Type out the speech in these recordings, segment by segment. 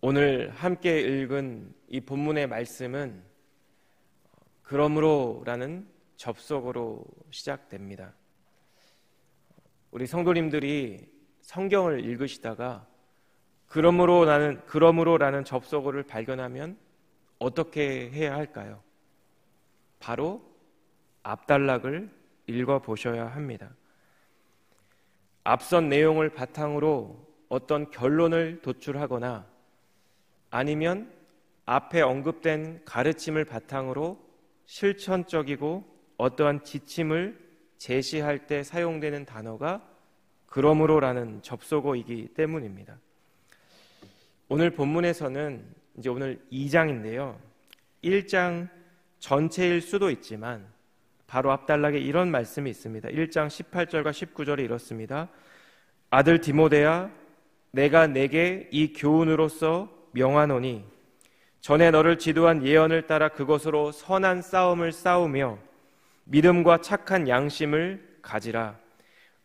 오늘 함께 읽은 이 본문의 말씀은 그러므로라는 접속어로 시작됩니다. 우리 성도님들이 성경을 읽으시다가 그러므로라는 접속어를 발견하면 어떻게 해야 할까요? 바로 앞단락을 읽어보셔야 합니다. 앞선 내용을 바탕으로 어떤 결론을 도출하거나 아니면 앞에 언급된 가르침을 바탕으로 실천적이고 어떠한 지침을 제시할 때 사용되는 단어가 그러므로라는 접속어이기 때문입니다. 오늘 본문에서는 이제 오늘 2장인데요. 1장 전체일 수도 있지만 바로 앞단락에 이런 말씀이 있습니다. 1장 18절과 19절에 이렇습니다. 아들 디모데야, 내가 내게 이 교훈으로서 명하노니 전에 너를 지도한 예언을 따라 그것으로 선한 싸움을 싸우며 믿음과 착한 양심을 가지라.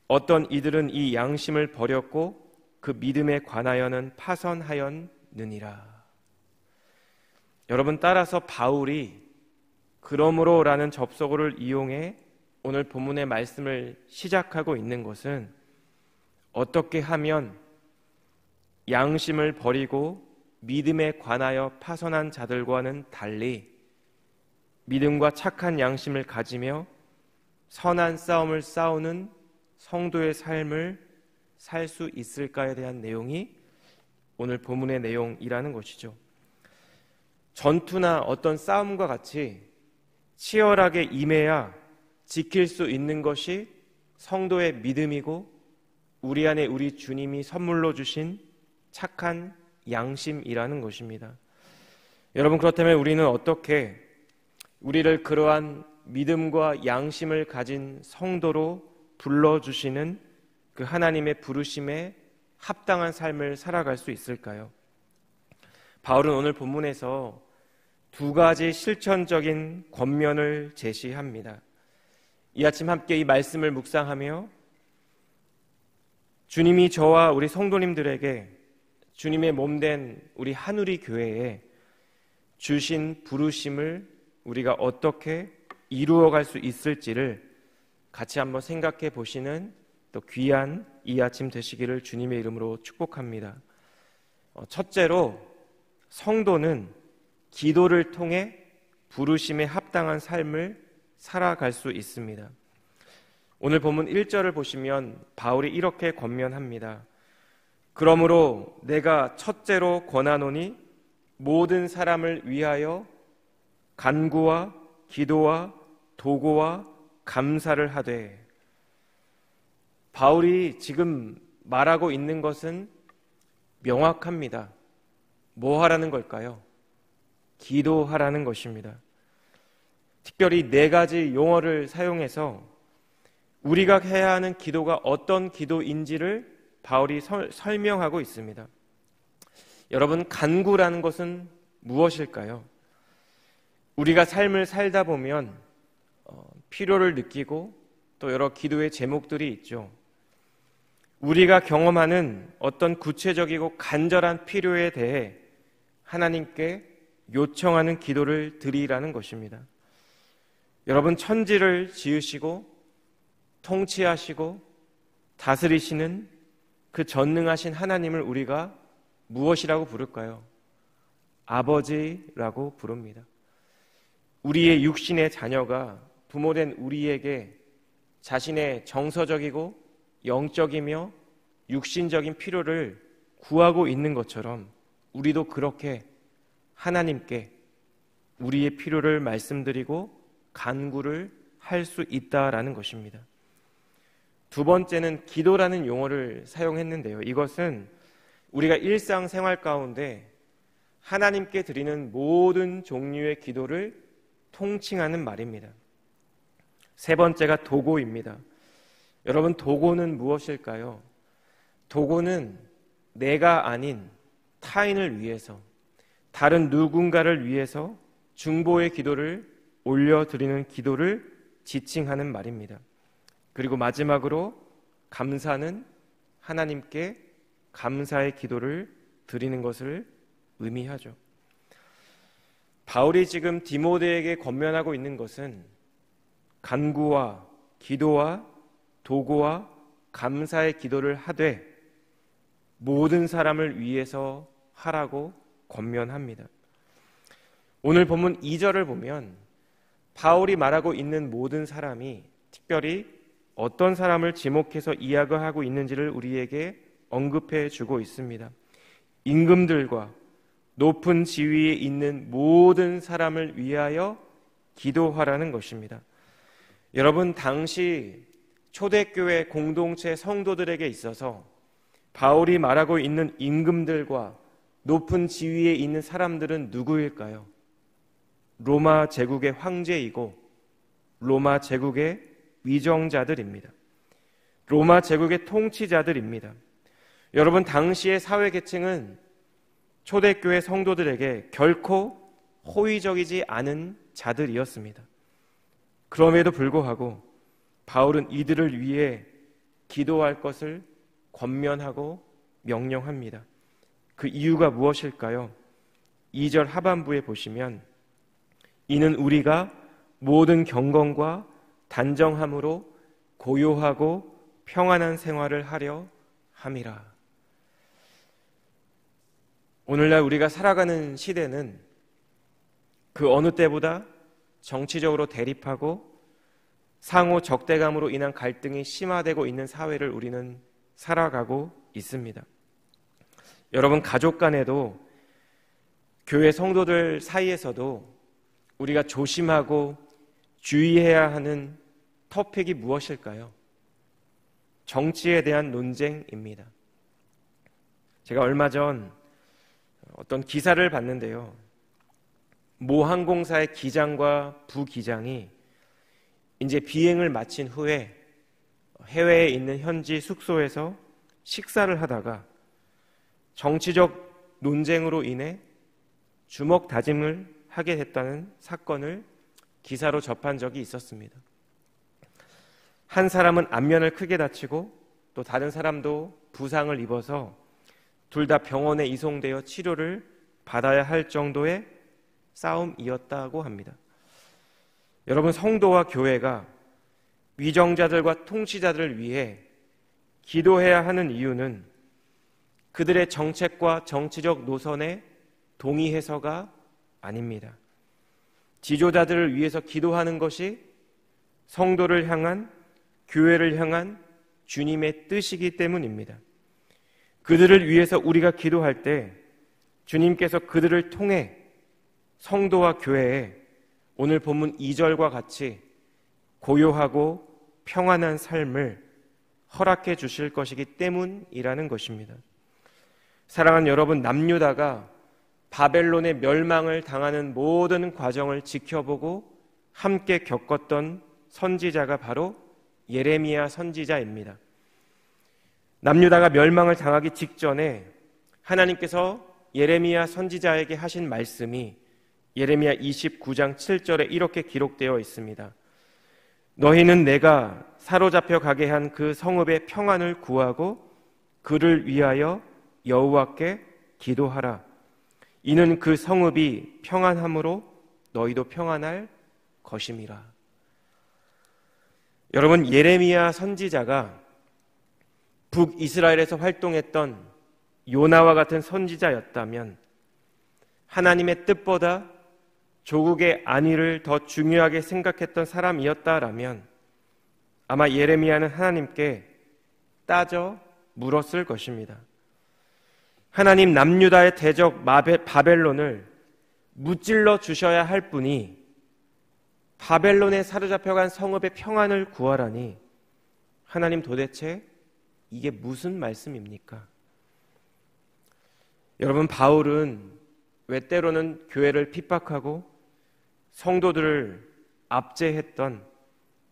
어떤 이들은 이 양심을 버렸고 그 믿음에 관하여는 파선하였느니라. 여러분, 따라서 바울이 그러므로라는 접속어를 이용해 오늘 본문의 말씀을 시작하고 있는 것은 어떻게 하면 양심을 버리고 믿음에 관하여 파선한 자들과는 달리 믿음과 착한 양심을 가지며 선한 싸움을 싸우는 성도의 삶을 살 수 있을까에 대한 내용이 오늘 본문의 내용이라는 것이죠. 전투나 어떤 싸움과 같이 치열하게 임해야 지킬 수 있는 것이 성도의 믿음이고 우리 안에 우리 주님이 선물로 주신 착한 양심이라는 것입니다. 여러분, 그렇다면 우리는 어떻게 우리를 그러한 믿음과 양심을 가진 성도로 불러주시는 그 하나님의 부르심에 합당한 삶을 살아갈 수 있을까요? 바울은 오늘 본문에서 두 가지 실천적인 권면을 제시합니다. 이 아침 함께 이 말씀을 묵상하며 주님이 저와 우리 성도님들에게 주님의 몸된 우리 한우리 교회에 주신 부르심을 우리가 어떻게 이루어갈 수 있을지를 같이 한번 생각해 보시는 또 귀한 이 아침 되시기를 주님의 이름으로 축복합니다. 첫째로, 성도는 기도를 통해 부르심에 합당한 삶을 살아갈 수 있습니다. 오늘 본문 1절을 보시면 바울이 이렇게 권면합니다. 그러므로 내가 첫째로 권하노니 모든 사람을 위하여 간구와 기도와 도고와 감사를 하되. 바울이 지금 말하고 있는 것은 명확합니다. 뭐 하라는 걸까요? 기도하라는 것입니다. 특별히 네 가지 용어를 사용해서 우리가 해야 하는 기도가 어떤 기도인지를 바울이 설명하고 있습니다. 여러분, 간구라는 것은 무엇일까요? 우리가 삶을 살다 보면 필요를 느끼고 또 여러 기도의 제목들이 있죠. 우리가 경험하는 어떤 구체적이고 간절한 필요에 대해 하나님께 요청하는 기도를 드리라는 것입니다. 여러분, 천지를 지으시고 통치하시고 다스리시는 그 전능하신 하나님을 우리가 무엇이라고 부를까요? 아버지라고 부릅니다. 우리의 육신의 자녀가 부모된 우리에게 자신의 정서적이고 영적이며 육신적인 필요를 구하고 있는 것처럼 우리도 그렇게 하나님께 우리의 필요를 말씀드리고 간구를 할 수 있다라는 것입니다. 두 번째는 기도라는 용어를 사용했는데요. 이것은 우리가 일상생활 가운데 하나님께 드리는 모든 종류의 기도를 통칭하는 말입니다. 세 번째가 도고입니다. 여러분, 도고는 무엇일까요? 도고는 내가 아닌 타인을 위해서, 다른 누군가를 위해서 중보의 기도를 올려드리는 기도를 지칭하는 말입니다. 그리고 마지막으로 감사는 하나님께 감사의 기도를 드리는 것을 의미하죠. 바울이 지금 디모데에게 권면하고 있는 것은 간구와 기도와 도구와 감사의 기도를 하되 모든 사람을 위해서 하라고 권면합니다. 오늘 본문 2절을 보면 바울이 말하고 있는 모든 사람이 특별히 어떤 사람을 지목해서 이야기하고 있는지를 우리에게 언급해 주고 있습니다. 임금들과 높은 지위에 있는 모든 사람을 위하여 기도하라는 것입니다. 여러분, 당시 초대교회 공동체 성도들에게 있어서 바울이 말하고 있는 임금들과 높은 지위에 있는 사람들은 누구일까요? 로마 제국의 황제이고 로마 제국의 위정자들입니다. 로마 제국의 통치자들입니다. 여러분, 당시의 사회 계층은 초대교회 성도들에게 결코 호의적이지 않은 자들이었습니다. 그럼에도 불구하고 바울은 이들을 위해 기도할 것을 권면하고 명령합니다. 그 이유가 무엇일까요? 2절 하반부에 보시면 이는 우리가 모든 경건과 단정함으로 고요하고 평안한 생활을 하려 함이라. 오늘날 우리가 살아가는 시대는 그 어느 때보다 정치적으로 대립하고 상호 적대감으로 인한 갈등이 심화되고 있는 사회를 우리는 살아가고 있습니다. 여러분, 가족 간에도 교회 성도들 사이에서도 우리가 조심하고 주의해야 하는 토픽이 무엇일까요? 정치에 대한 논쟁입니다. 제가 얼마 전 어떤 기사를 봤는데요. 모 항공사의 기장과 부기장이 이제 비행을 마친 후에 해외에 있는 현지 숙소에서 식사를 하다가 정치적 논쟁으로 인해 주먹 다짐을 하게 됐다는 사건을 기사로 접한 적이 있었습니다. 한 사람은 안면을 크게 다치고 또 다른 사람도 부상을 입어서 둘 다 병원에 이송되어 치료를 받아야 할 정도의 싸움이었다고 합니다. 여러분, 성도와 교회가 위정자들과 통치자들을 위해 기도해야 하는 이유는 그들의 정책과 정치적 노선에 동의해서가 아닙니다. 지도자들을 위해서 기도하는 것이 성도를 향한, 교회를 향한 주님의 뜻이기 때문입니다. 그들을 위해서 우리가 기도할 때 주님께서 그들을 통해 성도와 교회에 오늘 본문 2절과 같이 고요하고 평안한 삶을 허락해 주실 것이기 때문이라는 것입니다. 사랑하는 여러분, 남유다가 바벨론의 멸망을 당하는 모든 과정을 지켜보고 함께 겪었던 선지자가 바로 예레미야 선지자입니다. 남유다가 멸망을 당하기 직전에 하나님께서 예레미야 선지자에게 하신 말씀이 예레미야 29장 7절에 이렇게 기록되어 있습니다. 너희는 내가 사로잡혀 가게 한 그 성읍의 평안을 구하고 그를 위하여 여호와께 기도하라. 이는 그 성읍이 평안함으로 너희도 평안할 것임이라. 여러분, 예레미야 선지자가 북이스라엘에서 활동했던 요나와 같은 선지자였다면 하나님의 뜻보다 조국의 안위를 더 중요하게 생각했던 사람이었다라면 아마 예레미야는 하나님께 따져 물었을 것입니다. 하나님, 남유다의 대적 바벨론을 무찔러 주셔야 할 분이 바벨론에 사로잡혀간 성읍의 평안을 구하라니 하나님, 도대체 이게 무슨 말씀입니까? 여러분, 바울은 왜 때로는 교회를 핍박하고 성도들을 압제했던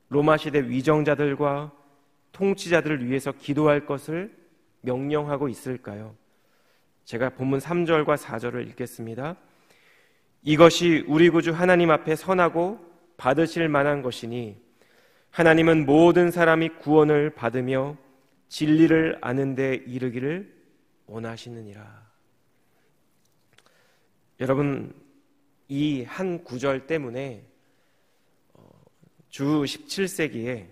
로마 시대 위정자들과 통치자들을 위해서 기도할 것을 명령하고 있을까요? 제가 본문 3절과 4절을 읽겠습니다. 이것이 우리 구주 하나님 앞에 선하고 받으실 만한 것이니 하나님은 모든 사람이 구원을 받으며 진리를 아는 데 이르기를 원하시느니라. 여러분, 이 한 구절 때문에 주 17세기에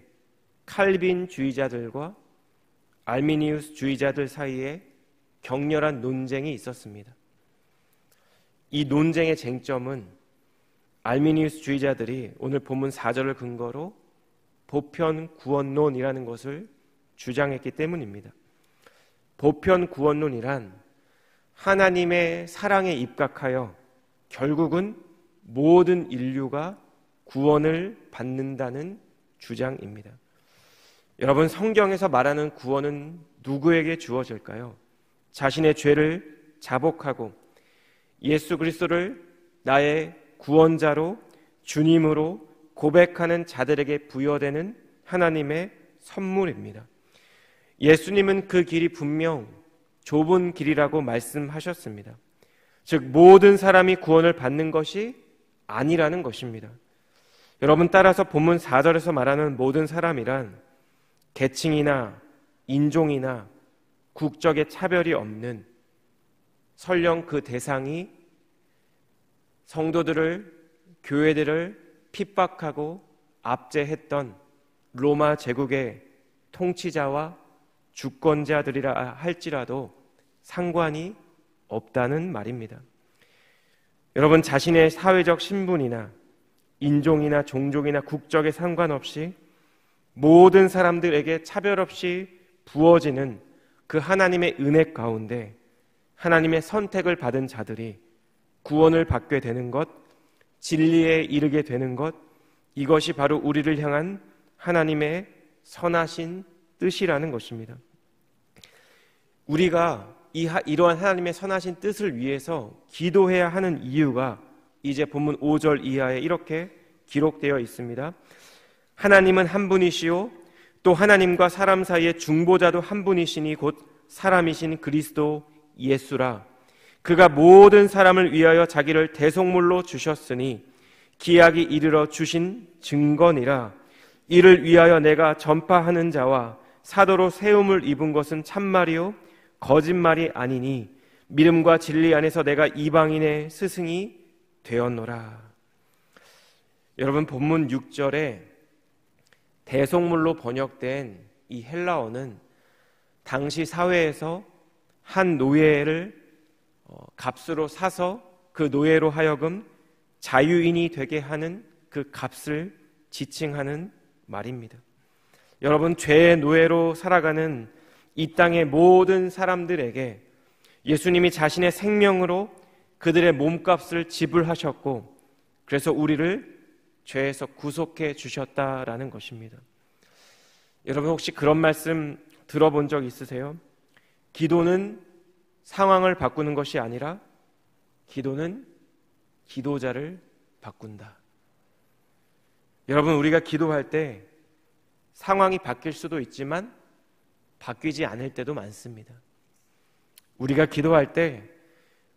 칼빈 주의자들과 알미니우스 주의자들 사이에 격렬한 논쟁이 있었습니다. 이 논쟁의 쟁점은 알미니우스 주의자들이 오늘 본문 4절을 근거로 보편 구원론이라는 것을 주장했기 때문입니다. 보편 구원론이란 하나님의 사랑에 입각하여 결국은 모든 인류가 구원을 받는다는 주장입니다. 여러분, 성경에서 말하는 구원은 누구에게 주어질까요? 자신의 죄를 자복하고 예수 그리스도를 나의 구원자로 주님으로 고백하는 자들에게 부여되는 하나님의 선물입니다. 예수님은 그 길이 분명 좁은 길이라고 말씀하셨습니다. 즉 모든 사람이 구원을 받는 것이 아니라는 것입니다. 여러분, 따라서 본문 4절에서 말하는 모든 사람이란 계층이나 인종이나 국적의 차별이 없는, 설령 그 대상이 성도들을, 교회들을 핍박하고 압제했던 로마 제국의 통치자와 주권자들이라 할지라도 상관이 없다는 말입니다. 여러분, 자신의 사회적 신분이나 인종이나 종족이나 국적에 상관없이 모든 사람들에게 차별 없이 부어지는 그 하나님의 은혜 가운데 하나님의 선택을 받은 자들이 구원을 받게 되는 것, 진리에 이르게 되는 것, 이것이 바로 우리를 향한 하나님의 선하신 뜻이라는 것입니다. 우리가 이러한 하나님의 선하신 뜻을 위해서 기도해야 하는 이유가 이제 본문 5절 이하에 이렇게 기록되어 있습니다. 하나님은 한 분이시요 또 하나님과 사람 사이의 중보자도 한 분이시니 곧 사람이신 그리스도 예수라. 그가 모든 사람을 위하여 자기를 대속물로 주셨으니 기약이 이르러 주신 증거니라. 이를 위하여 내가 전파하는 자와 사도로 세움을 입은 것은 참말이요 거짓말이 아니니 믿음과 진리 안에서 내가 이방인의 스승이 되었노라. 여러분, 본문 6절에 대속물로 번역된 이 헬라어는 당시 사회에서 한 노예를 값으로 사서 그 노예로 하여금 자유인이 되게 하는 그 값을 지칭하는 말입니다. 여러분, 죄의 노예로 살아가는 이 땅의 모든 사람들에게 예수님이 자신의 생명으로 그들의 몸값을 지불하셨고, 그래서 우리를 죄에서 구속해 주셨다라는 것입니다. 여러분, 혹시 그런 말씀 들어본 적 있으세요? 기도는 상황을 바꾸는 것이 아니라 기도는 기도자를 바꾼다. 여러분, 우리가 기도할 때 상황이 바뀔 수도 있지만 바뀌지 않을 때도 많습니다. 우리가 기도할 때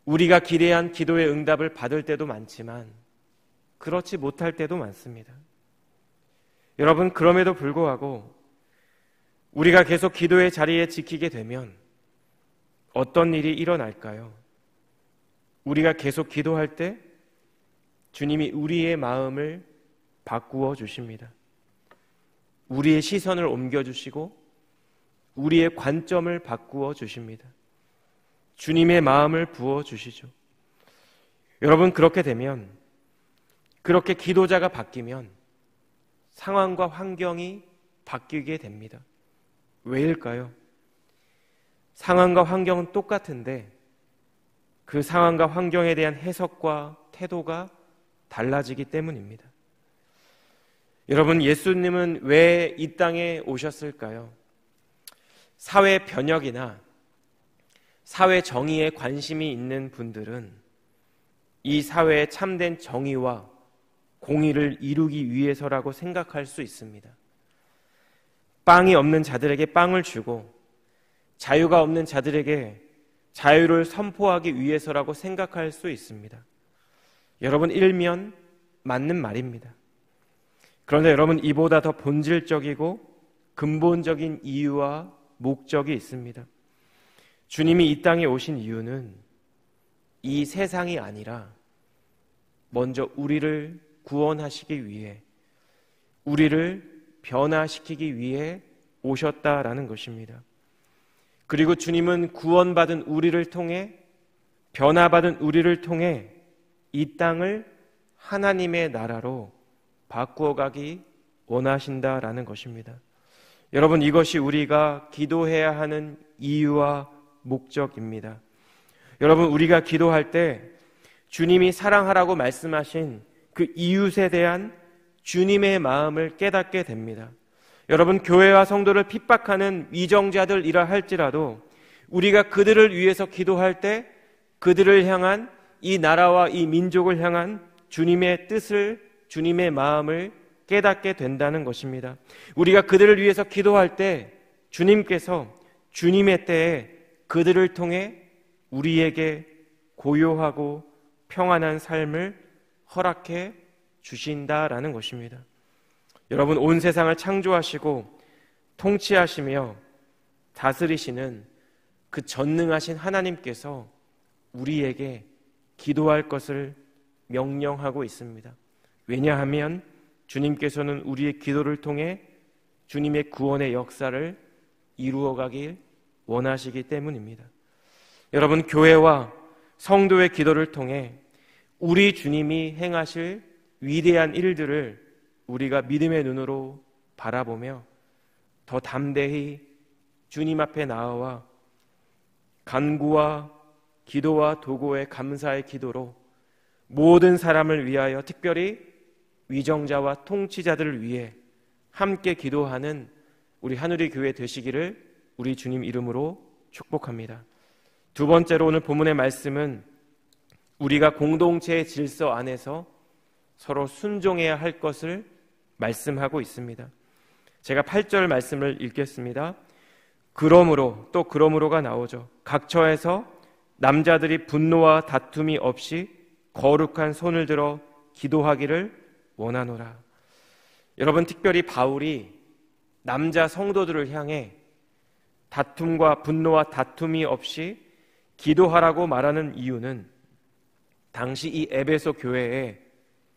우리가 기대한 기도의 응답을 받을 때도 많지만 그렇지 못할 때도 많습니다. 여러분, 그럼에도 불구하고 우리가 계속 기도의 자리에 지키게 되면 어떤 일이 일어날까요? 우리가 계속 기도할 때 주님이 우리의 마음을 바꾸어 주십니다. 우리의 시선을 옮겨주시고 우리의 관점을 바꾸어 주십니다. 주님의 마음을 부어 주시죠. 여러분, 그렇게 되면, 그렇게 기도자가 바뀌면 상황과 환경이 바뀌게 됩니다. 왜일까요? 상황과 환경은 똑같은데 그 상황과 환경에 대한 해석과 태도가 달라지기 때문입니다. 여러분, 예수님은 왜 이 땅에 오셨을까요? 사회 변혁이나 사회 정의에 관심이 있는 분들은 이 사회의 참된 정의와 공의를 이루기 위해서라고 생각할 수 있습니다. 빵이 없는 자들에게 빵을 주고 자유가 없는 자들에게 자유를 선포하기 위해서라고 생각할 수 있습니다. 여러분, 일면 맞는 말입니다. 그런데 여러분, 이보다 더 본질적이고 근본적인 이유와 목적이 있습니다. 주님이 이 땅에 오신 이유는 이 세상이 아니라 먼저 우리를 구원하시기 위해, 우리를 변화시키기 위해 오셨다라는 것입니다. 그리고 주님은 구원받은 우리를 통해, 변화받은 우리를 통해 이 땅을 하나님의 나라로 바꾸어가기 원하신다라는 것입니다. 여러분, 이것이 우리가 기도해야 하는 이유와 목적입니다. 여러분, 우리가 기도할 때 주님이 사랑하라고 말씀하신 그 이웃에 대한 주님의 마음을 깨닫게 됩니다. 여러분, 교회와 성도를 핍박하는 위정자들이라 할지라도 우리가 그들을 위해서 기도할 때 그들을 향한, 이 나라와 이 민족을 향한 주님의 뜻을, 주님의 마음을 깨닫게 된다는 것입니다. 우리가 그들을 위해서 기도할 때 주님께서 주님의 때에 그들을 통해 우리에게 고요하고 평안한 삶을 허락해 주신다라는 것입니다. 여러분, 온 세상을 창조하시고 통치하시며 다스리시는 그 전능하신 하나님께서 우리에게 기도할 것을 명령하고 있습니다. 왜냐하면 주님께서는 우리의 기도를 통해 주님의 구원의 역사를 이루어가길 원하시기 때문입니다. 여러분, 교회와 성도의 기도를 통해 우리 주님이 행하실 위대한 일들을 우리가 믿음의 눈으로 바라보며 더 담대히 주님 앞에 나아와 간구와 기도와 도고의 감사의 기도로 모든 사람을 위하여, 특별히 위정자와 통치자들을 위해 함께 기도하는 우리 하누리 교회 되시기를 우리 주님 이름으로 축복합니다. 두 번째로, 오늘 본문의 말씀은 우리가 공동체의 질서 안에서 서로 순종해야 할 것을 말씀하고 있습니다. 제가 8절 말씀을 읽겠습니다. 그러므로, 또 그러므로가 나오죠. 각처에서 남자들이 분노와 다툼이 없이 거룩한 손을 들어 기도하기를 원하노라. 여러분, 특별히 바울이 남자 성도들을 향해 다툼과 분노와 다툼이 없이 기도하라고 말하는 이유는 당시 이 에베소 교회에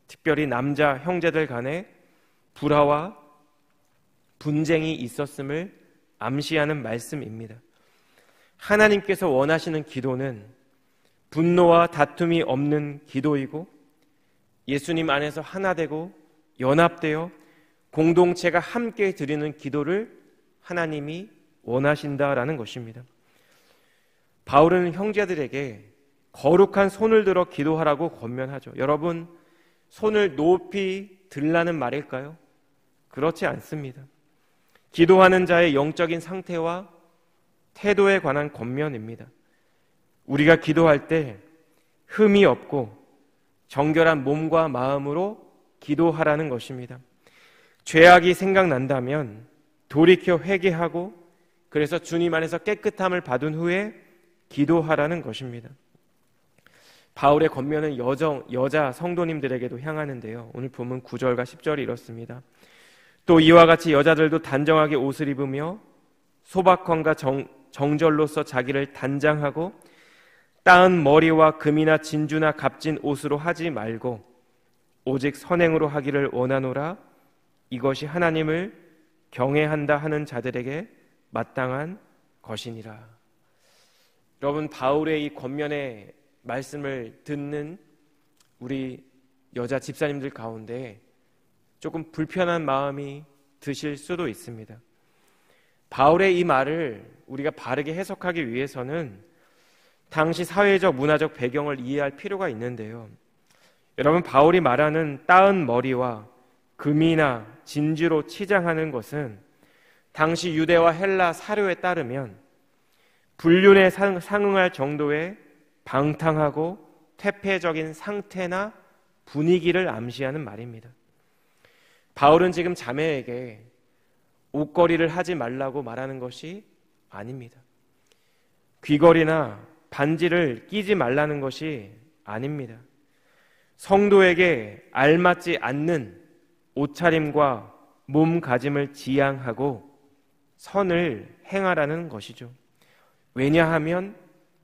특별히 남자 형제들 간에 불화와 분쟁이 있었음을 암시하는 말씀입니다. 하나님께서 원하시는 기도는 분노와 다툼이 없는 기도이고, 예수님 안에서 하나 되고 연합되어 공동체가 함께 드리는 기도를 하나님이 원하신다라는 것입니다. 바울은 형제들에게 거룩한 손을 들어 기도하라고 권면하죠. 여러분, 손을 높이 들라는 말일까요? 그렇지 않습니다. 기도하는 자의 영적인 상태와 태도에 관한 권면입니다. 우리가 기도할 때 흠이 없고 정결한 몸과 마음으로 기도하라는 것입니다. 죄악이 생각난다면 돌이켜 회개하고, 그래서 주님 안에서 깨끗함을 받은 후에 기도하라는 것입니다. 바울의 권면은 여자 성도님들에게도 향하는데요. 오늘 본문 9절과 10절이 이렇습니다. 또 이와 같이 여자들도 단정하게 옷을 입으며 소박함과 정절로서 자기를 단장하고 따은 머리와 금이나 진주나 값진 옷으로 하지 말고 오직 선행으로 하기를 원하노라. 이것이 하나님을 경외한다 하는 자들에게 마땅한 것이니라. 여러분, 바울의 이 권면의 말씀을 듣는 우리 여자 집사님들 가운데 조금 불편한 마음이 드실 수도 있습니다. 바울의 이 말을 우리가 바르게 해석하기 위해서는 당시 사회적 문화적 배경을 이해할 필요가 있는데요. 여러분, 바울이 말하는 따은 머리와 금이나 진주로 치장하는 것은 당시 유대와 헬라 사료에 따르면 불륜에 상응할 정도의 방탕하고 퇴폐적인 상태나 분위기를 암시하는 말입니다. 바울은 지금 자매에게 옷걸이를 하지 말라고 말하는 것이 아닙니다. 귀걸이나 반지를 끼지 말라는 것이 아닙니다. 성도에게 알맞지 않는 옷차림과 몸가짐을 지양하고 선을 행하라는 것이죠. 왜냐하면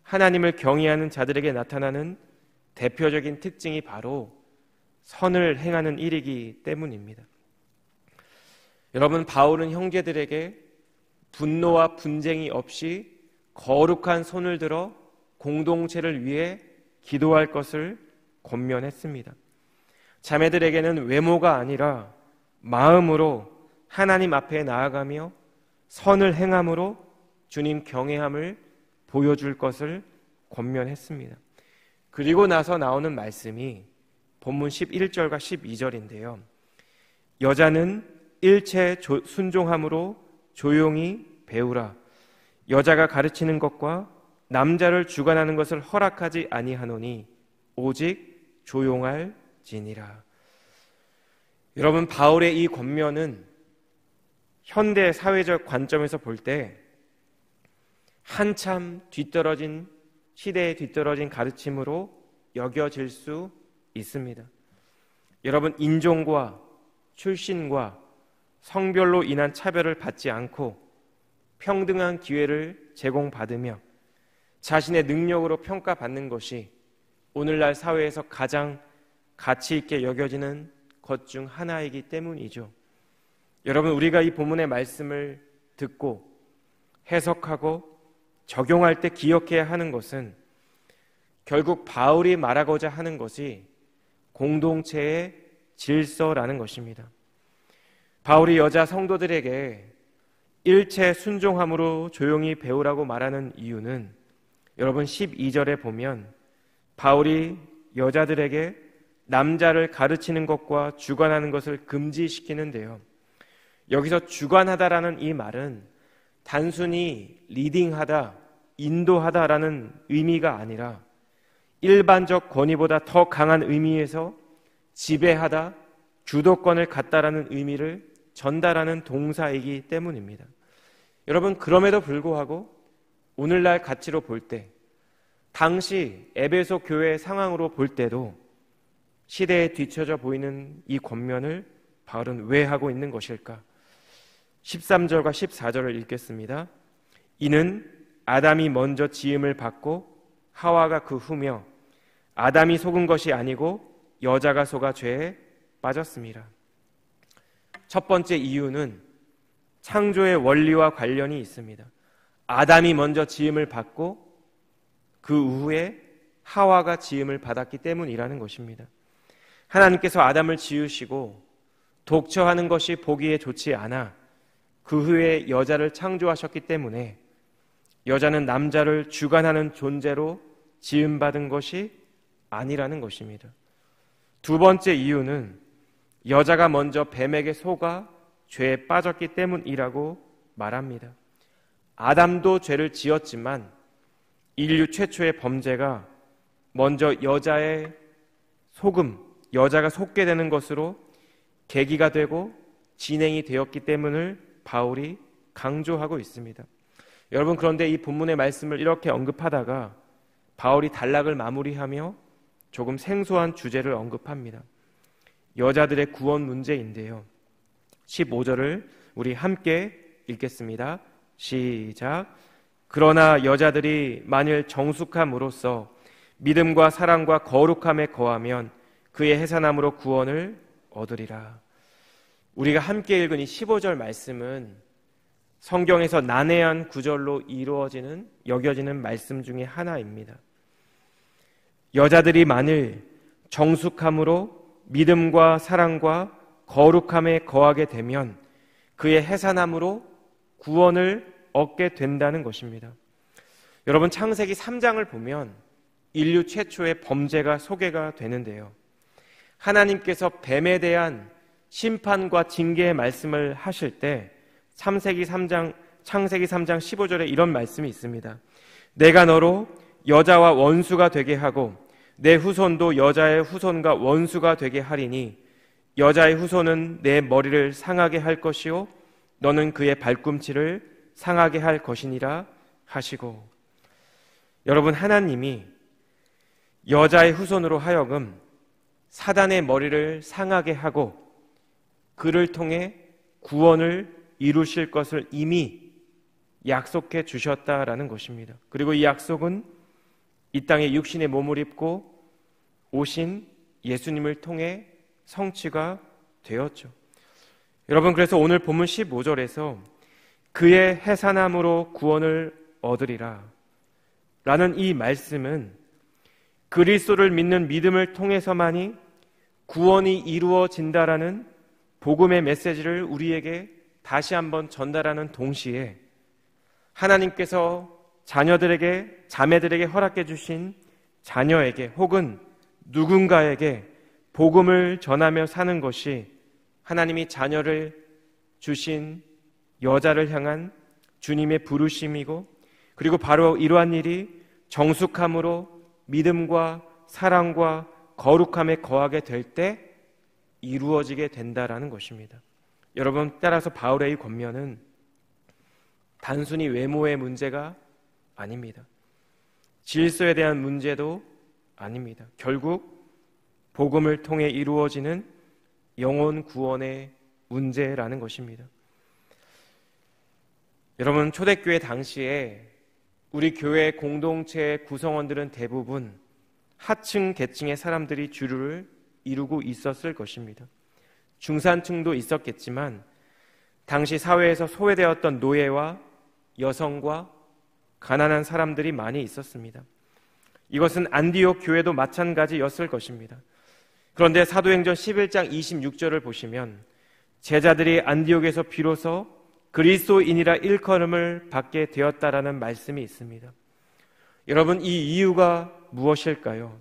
하나님을 경외하는 자들에게 나타나는 대표적인 특징이 바로 선을 행하는 일이기 때문입니다. 여러분, 바울은 형제들에게 분노와 분쟁이 없이 거룩한 손을 들어 공동체를 위해 기도할 것을 권면했습니다. 자매들에게는 외모가 아니라 마음으로 하나님 앞에 나아가며 선을 행함으로 주님 경외함을 보여줄 것을 권면했습니다. 그리고 나서 나오는 말씀이 본문 11절과 12절인데요. 여자는 일체 순종함으로 조용히 배우라. 여자가 가르치는 것과 남자를 주관하는 것을 허락하지 아니하노니 오직 조용할지니라. 여러분, 바울의 이 권면은 현대 사회적 관점에서 볼 때 한참 뒤떨어진 시대에 뒤떨어진 가르침으로 여겨질 수 있습니다. 여러분, 인종과 출신과 성별로 인한 차별을 받지 않고 평등한 기회를 제공받으며 자신의 능력으로 평가받는 것이 오늘날 사회에서 가장 가치 있게 여겨지는 것 중 하나이기 때문이죠. 여러분, 우리가 이 본문의 말씀을 듣고 해석하고 적용할 때 기억해야 하는 것은 결국 바울이 말하고자 하는 것이 공동체의 질서라는 것입니다. 바울이 여자 성도들에게 일체 순종함으로 조용히 배우라고 말하는 이유는 여러분 12절에 보면 바울이 여자들에게 남자를 가르치는 것과 주관하는 것을 금지시키는데요. 여기서 주관하다라는 이 말은 단순히 리딩하다, 인도하다라는 의미가 아니라 일반적 권위보다 더 강한 의미에서 지배하다, 주도권을 갖다라는 의미를 전달하는 동사이기 때문입니다. 여러분, 그럼에도 불구하고 오늘날 가치로 볼 때, 당시 에베소 교회 상황으로 볼 때도 시대에 뒤처져 보이는 이 권면을 바울은 왜 하고 있는 것일까? 13절과 14절을 읽겠습니다. 이는 아담이 먼저 지음을 받고 하와가 그 후며 아담이 속은 것이 아니고 여자가 속아 죄에 빠졌습니다. 첫 번째 이유는 창조의 원리와 관련이 있습니다. 아담이 먼저 지음을 받고 그 후에 하와가 지음을 받았기 때문이라는 것입니다. 하나님께서 아담을 지으시고 독처하는 것이 보기에 좋지 않아 그 후에 여자를 창조하셨기 때문에 여자는 남자를 주관하는 존재로 지음받은 것이 아니라는 것입니다. 두 번째 이유는 여자가 먼저 뱀에게 속아 죄에 빠졌기 때문이라고 말합니다. 아담도 죄를 지었지만 인류 최초의 범죄가 먼저 여자의 속음, 여자가 속게 되는 것으로 계기가 되고 진행이 되었기 때문을 바울이 강조하고 있습니다. 여러분, 그런데 이 본문의 말씀을 이렇게 언급하다가 바울이 단락을 마무리하며 조금 생소한 주제를 언급합니다. 여자들의 구원 문제인데요. 15절을 우리 함께 읽겠습니다. 시작. 그러나 여자들이 만일 정숙함으로써 믿음과 사랑과 거룩함에 거하면 그의 해산함으로 구원을 얻으리라. 우리가 함께 읽은 이 15절 말씀은 성경에서 난해한 구절로 이루어지는 여겨지는 말씀 중에 하나입니다. 여자들이 만일 정숙함으로 믿음과 사랑과 거룩함에 거하게 되면 그의 해산함으로 구원을 얻게 된다는 것입니다. 여러분, 창세기 3장을 보면 인류 최초의 범죄가 소개가 되는데요. 하나님께서 뱀에 대한 심판과 징계의 말씀을 하실 때 창세기 3장 15절에 이런 말씀이 있습니다. 내가 너로 여자와 원수가 되게 하고 내 후손도 여자의 후손과 원수가 되게 하리니 여자의 후손은 내 머리를 상하게 할 것이요 너는 그의 발꿈치를 상하게 할 것이니라 하시고, 여러분, 하나님이 여자의 후손으로 하여금 사단의 머리를 상하게 하고 그를 통해 구원을 이루실 것을 이미 약속해 주셨다라는 것입니다. 그리고 이 약속은 이 땅에 육신의 몸을 입고 오신 예수님을 통해 성취가 되었죠. 여러분, 그래서 오늘 본문 15절에서 그의 해산함으로 구원을 얻으리라 라는 이 말씀은 그리스도를 믿는 믿음을 통해서만이 구원이 이루어진다라는 복음의 메시지를 우리에게 다시 한번 전달하는 동시에 하나님께서 자녀들에게, 자매들에게 허락해 주신 자녀에게 혹은 누군가에게 복음을 전하며 사는 것이 하나님이 자녀를 주신 여자를 향한 주님의 부르심이고, 그리고 바로 이러한 일이 정숙함으로 믿음과 사랑과 거룩함에 거하게 될 때 이루어지게 된다라는 것입니다. 여러분, 따라서 바울의 이 권면은 단순히 외모의 문제가 아닙니다. 질서에 대한 문제도 아닙니다. 결국 복음을 통해 이루어지는 영혼 구원의 문제라는 것입니다. 여러분, 초대교회 당시에 우리 교회 공동체의 구성원들은 대부분 하층 계층의 사람들이 주류를 이루고 있었을 것입니다. 중산층도 있었겠지만 당시 사회에서 소외되었던 노예와 여성과 가난한 사람들이 많이 있었습니다. 이것은 안디옥 교회도 마찬가지였을 것입니다. 그런데 사도행전 11장 26절을 보시면 제자들이 안디옥에서 비로소 그리스도인이라 일컬음을 받게 되었다라는 말씀이 있습니다. 여러분, 이 이유가 무엇일까요?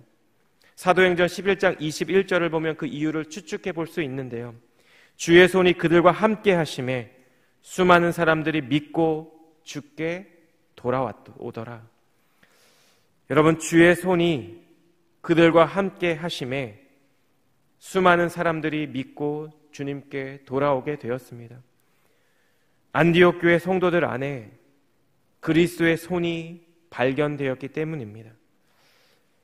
사도행전 11장 21절을 보면 그 이유를 추측해 볼 수 있는데요. 주의 손이 그들과 함께 하심에 수많은 사람들이 믿고 주께 돌아오더라. 여러분, 주의 손이 그들과 함께 하심에 수많은 사람들이 믿고 주님께 돌아오게 되었습니다. 안디옥 교회 성도들 안에 그리스도의 손이 발견되었기 때문입니다.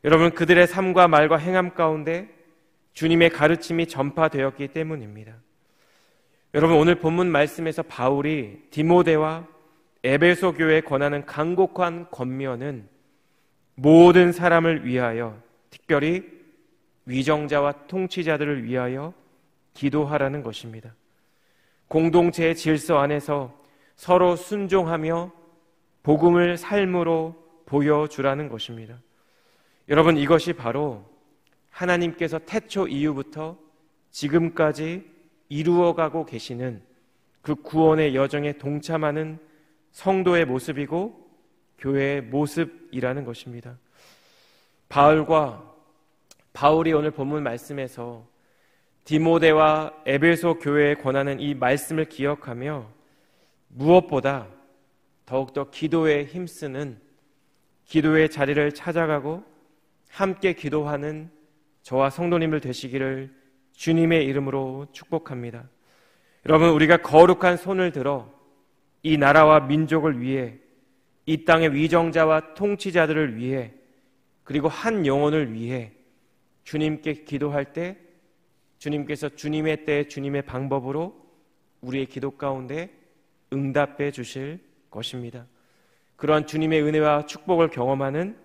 여러분, 그들의 삶과 말과 행함 가운데 주님의 가르침이 전파되었기 때문입니다. 여러분, 오늘 본문 말씀에서 바울이 디모데와 에베소 교회에 권하는 간곡한 권면은 모든 사람을 위하여, 특별히 위정자와 통치자들을 위하여 기도하라는 것입니다. 공동체의 질서 안에서 서로 순종하며 복음을 삶으로 보여주라는 것입니다. 여러분, 이것이 바로 하나님께서 태초 이후부터 지금까지 이루어가고 계시는 그 구원의 여정에 동참하는 성도의 모습이고 교회의 모습이라는 것입니다. 바울이 오늘 본문 말씀에서 디모데와 에베소 교회에 권하는 이 말씀을 기억하며 무엇보다 더욱더 기도에 힘쓰는, 기도의 자리를 찾아가고 함께 기도하는 저와 성도님들 되시기를 주님의 이름으로 축복합니다. 여러분, 우리가 거룩한 손을 들어 이 나라와 민족을 위해, 이 땅의 위정자와 통치자들을 위해, 그리고 한 영혼을 위해 주님께 기도할 때 주님께서 주님의 때 주님의 방법으로 우리의 기도 가운데 응답해 주실 것입니다. 그러한 주님의 은혜와 축복을 경험하는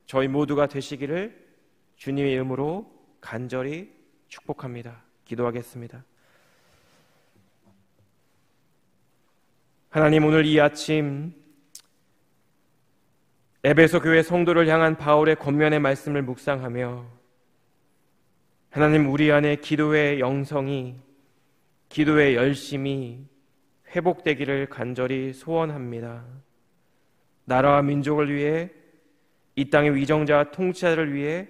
저희 모두가 되시기를 주님의 이름으로 간절히 축복합니다. 기도하겠습니다. 하나님, 오늘 이 아침 에베소 교회 성도를 향한 바울의 권면의 말씀을 묵상하며 하나님, 우리 안에 기도의 영성이, 기도의 열심이 회복되기를 간절히 소원합니다. 나라와 민족을 위해, 이 땅의 위정자와 통치자를 위해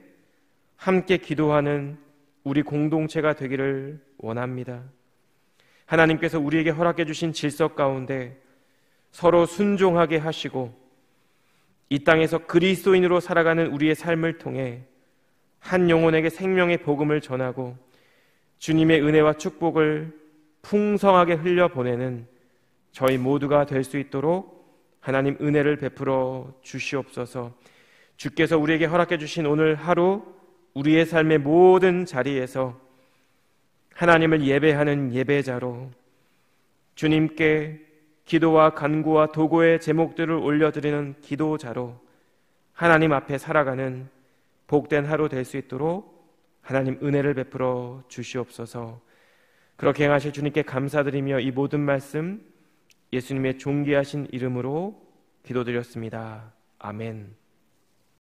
함께 기도하는 우리 공동체가 되기를 원합니다. 하나님께서 우리에게 허락해 주신 질서 가운데 서로 순종하게 하시고 이 땅에서 그리스도인으로 살아가는 우리의 삶을 통해 한 영혼에게 생명의 복음을 전하고 주님의 은혜와 축복을 풍성하게 흘려보내는 저희 모두가 될 수 있도록 하나님 은혜를 베풀어 주시옵소서. 주께서 우리에게 허락해 주신 오늘 하루 우리의 삶의 모든 자리에서 하나님을 예배하는 예배자로, 주님께 기도와 간구와 도구의 제목들을 올려드리는 기도자로 하나님 앞에 살아가는 복된 하루 될 수 있도록 하나님 은혜를 베풀어 주시옵소서. 그렇게 행하실 주님께 감사드리며 이 모든 말씀 예수님의 존귀하신 이름으로 기도드렸습니다. 아멘.